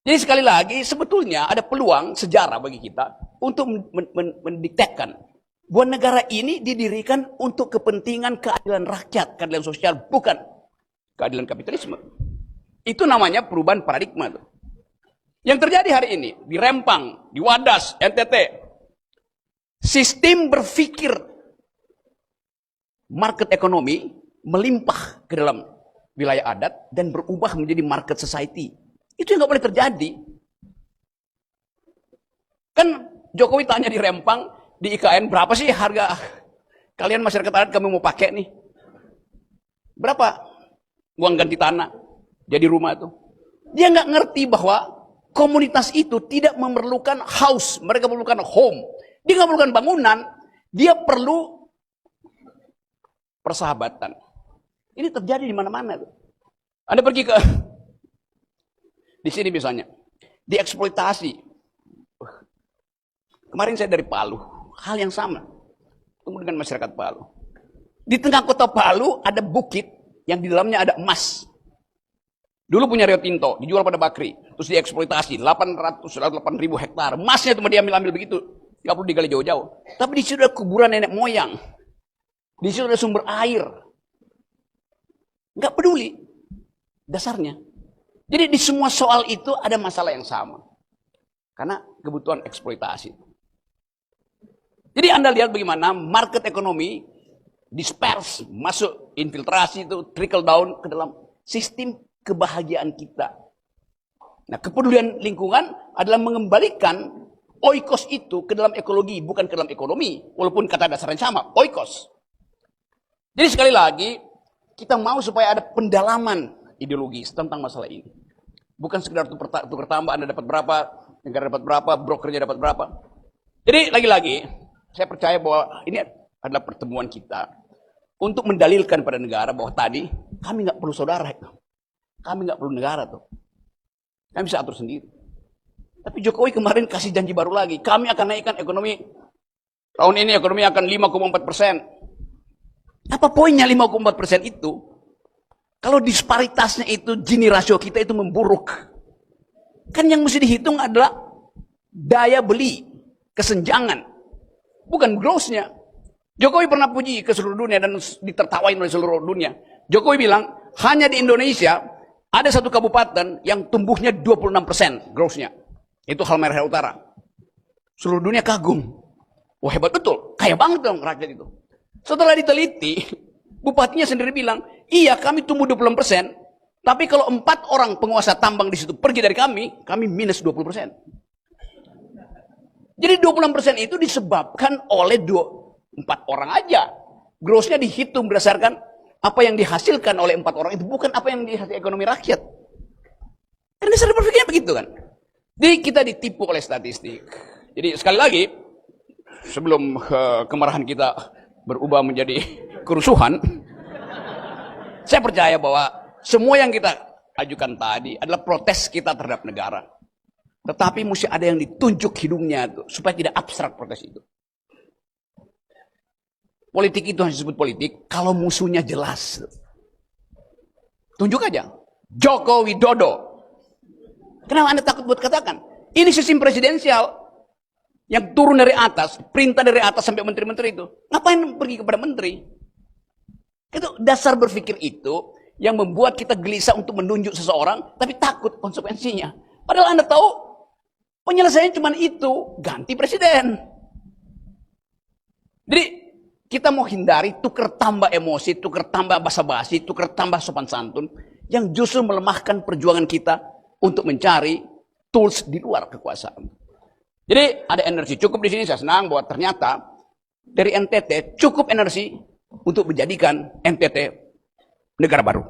Jadi sekali lagi, sebetulnya ada peluang sejarah bagi kita untuk mendiktekan bahwa negara ini didirikan untuk kepentingan keadilan rakyat, keadilan sosial, bukan keadilan kapitalisme. Itu namanya perubahan paradigma tuh. Yang terjadi hari ini di Rempang, di Wadas, NTT, sistem berpikir market ekonomi melimpah ke dalam wilayah adat dan berubah menjadi market society. Itu yang nggak boleh terjadi. Kan Jokowi tanya di Rempang, di IKN, berapa sih harga kalian masyarakat adat kami mau pakai nih? Berapa uang ganti tanah jadi rumah itu? Dia nggak ngerti bahwa komunitas itu tidak memerlukan house, mereka memerlukan home. Dia nggak memerlukan bangunan, dia perlu persahabatan. Ini terjadi di mana-mana. Anda pergi ke di sini misalnya, dieksploitasi. Kemarin saya dari Palu, hal yang sama. Ketemu dengan masyarakat Palu. Di tengah kota Palu ada bukit yang di dalamnya ada emas. Dulu punya Rio Tinto, dijual pada Bakri, terus dieksploitasi 800-8.000 hektar. Emasnya cuma diambil begitu, nggak perlu digali jauh-jauh. Tapi di situ ada kuburan nenek moyang, di situ ada sumber air. Nggak peduli dasarnya. Jadi di semua soal itu ada masalah yang sama. Karena kebutuhan eksploitasi. Jadi Anda lihat bagaimana market ekonomi disperse, masuk infiltrasi itu, trickle down ke dalam sistem kebahagiaan kita. Nah, kepedulian lingkungan adalah mengembalikan oikos itu ke dalam ekologi, bukan ke dalam ekonomi. Walaupun kata dasarnya sama, oikos. Jadi sekali lagi, kita mau supaya ada pendalaman ideologis tentang masalah ini. Bukan sekedar tukar tambah, Anda dapat berapa, negara dapat berapa, brokernya dapat berapa. Jadi lagi-lagi, saya percaya bahwa ini adalah pertemuan kita untuk mendalilkan pada negara bahwa tadi kami nggak perlu saudara, kami nggak perlu negara tuh, kami bisa atur sendiri. Tapi Jokowi kemarin kasih janji baru lagi, kami akan naikkan ekonomi tahun ini, ekonomi akan 5,4%. Apa poinnya 5,4% itu? Kalau disparitasnya itu, Gini rasio kita itu memburuk. Kan yang mesti dihitung adalah daya beli, kesenjangan. Bukan growth-nya. Jokowi pernah puji ke seluruh dunia dan ditertawain oleh seluruh dunia. Jokowi bilang, hanya di Indonesia ada satu kabupaten yang tumbuhnya 26% growth-nya. Itu Halmahera Utara. Seluruh dunia kagum. Wah, hebat betul. Kaya banget dong rakyat itu. Setelah diteliti, bupatinya sendiri bilang, iya kami tumbuh 20%, tapi kalau 4 orang penguasa tambang di situ pergi dari kami minus 20%. Jadi 26% itu disebabkan oleh 4 orang aja. Grossnya dihitung berdasarkan apa yang dihasilkan oleh 4 orang itu, bukan apa yang dihasilkan ekonomi rakyat. Karena dasar berpikirnya begitu kan. Jadi kita ditipu oleh statistik. Jadi sekali lagi, sebelum kemarahan kita berubah menjadi kerusuhan, saya percaya bahwa semua yang kita ajukan tadi adalah protes kita terhadap negara. Tetapi mesti ada yang ditunjuk hidungnya tuh, supaya tidak abstrak protes itu. Politik itu hanya disebut politik kalau musuhnya jelas. Tunjuk aja. Joko Widodo. Kenapa Anda takut buat katakan? Ini sistem presidensial yang turun dari atas, perintah dari atas sampai menteri-menteri itu. Ngapain pergi kepada menteri? Itu dasar berpikir itu yang membuat kita gelisah untuk menunjuk seseorang, tapi takut konsekuensinya. Padahal Anda tahu penyelesaiannya cuma itu, ganti presiden. Jadi kita mau hindari tukar tambah emosi, tukar tambah basa-basi, tukar tambah sopan santun, yang justru melemahkan perjuangan kita untuk mencari tools di luar kekuasaan. Jadi ada energi cukup di sini, saya senang bahwa ternyata dari NTT cukup energi untuk menjadikan NTT negara baru.